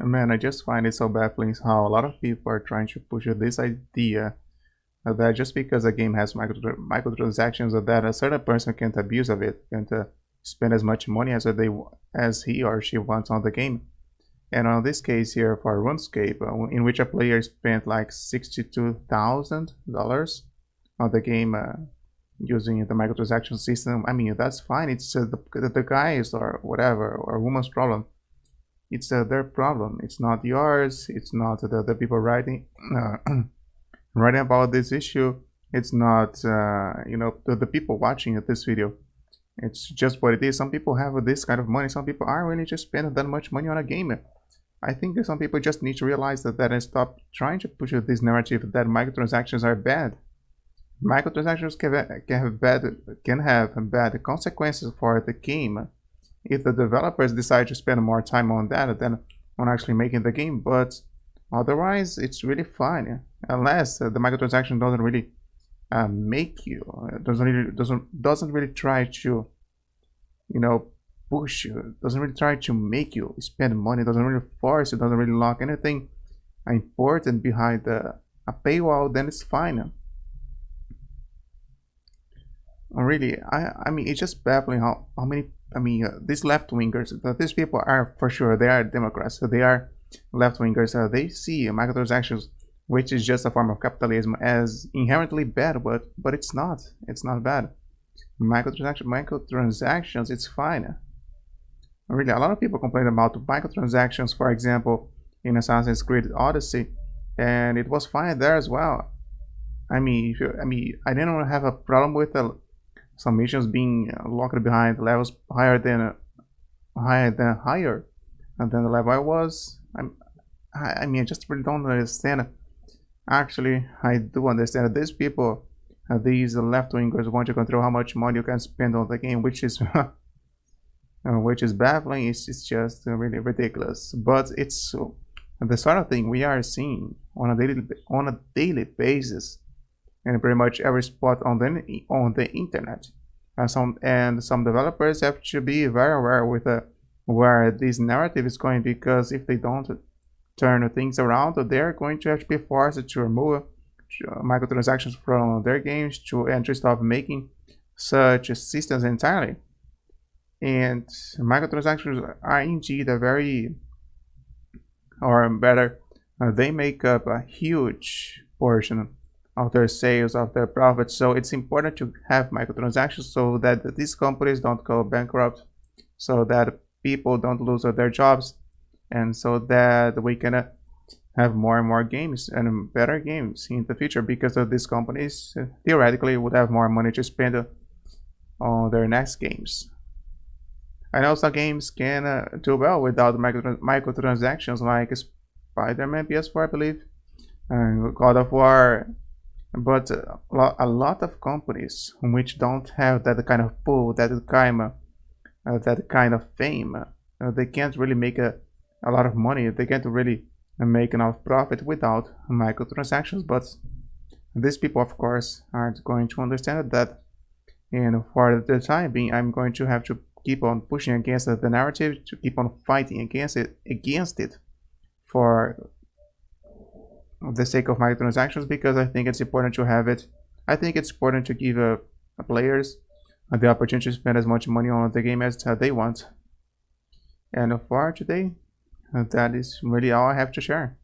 Man, I just find it so baffling how a lot of people are trying to push this idea that just because a game has microtransactions, or that a certain person can't abuse of it, can't spend as much money as he or she wants on the game. And on this case here for Runescape, in which a player spent like $62,000 on the game using the microtransaction system. I mean, that's fine. It's the guys or whatever or woman's problem. It's their problem. It's not yours. It's not the people writing writing about this issue. It's not the people watching this video. It's just what it is. Some people have this kind of money. Some people aren't willing to spend that much money on a game. I think that some people just need to realize that and stop trying to push this narrative that microtransactions are bad. Microtransactions can have bad consequences for the game if the developers decide to spend more time on that than on actually making the game. But otherwise, it's really fine unless the microtransaction doesn't really make you doesn't really try to push you, doesn't really try to make you spend money, doesn't really force you, doesn't really lock anything important behind a paywall, then it's fine. Really, I mean, it's just baffling how many, these left-wingers, these people are, for sure, they are Democrats, so they are left-wingers, they see microtransactions, which is just a form of capitalism, as inherently bad, but it's not bad. Microtransactions, it's fine. Really, a lot of people complain about microtransactions, for example, in Assassin's Creed Odyssey, and it was fine there as well. I mean, I didn't have a problem with some missions being locked behind levels higher than the level I was. I mean, I just really don't understand. Actually, I do understand these people, these left-wingers, want to control how much money you can spend on the game, which is baffling. It's just really ridiculous. But it's the sort of thing we are seeing on a daily basis, and pretty much every spot on the internet. Some developers have to be very aware with where this narrative is going, because if they don't turn things around, they're going to have to be forced to remove microtransactions from their games and to stop making such systems entirely. And microtransactions are indeed a very, or better, they make up a huge portion of their sales, of their profits. So it's important to have microtransactions so that these companies don't go bankrupt, so that people don't lose their jobs, and so that we can have more and more games and better games in the future, because of these companies theoretically would have more money to spend on their next games. I know some games can do well without microtransactions, like Spider-Man PS4, I believe, and God of War. But a lot of companies which don't have that kind of pull, that kind of fame, they can't really make a lot of money. They can't really make enough profit without microtransactions. But these people, of course, aren't going to understand that. And for the time being, I'm going to have to keep on pushing against the narrative, to keep on fighting against it for the sake of microtransactions, because I think it's important to have it. I think it's important to give players the opportunity to spend as much money on the game as they want. And for today, that is really all I have to share.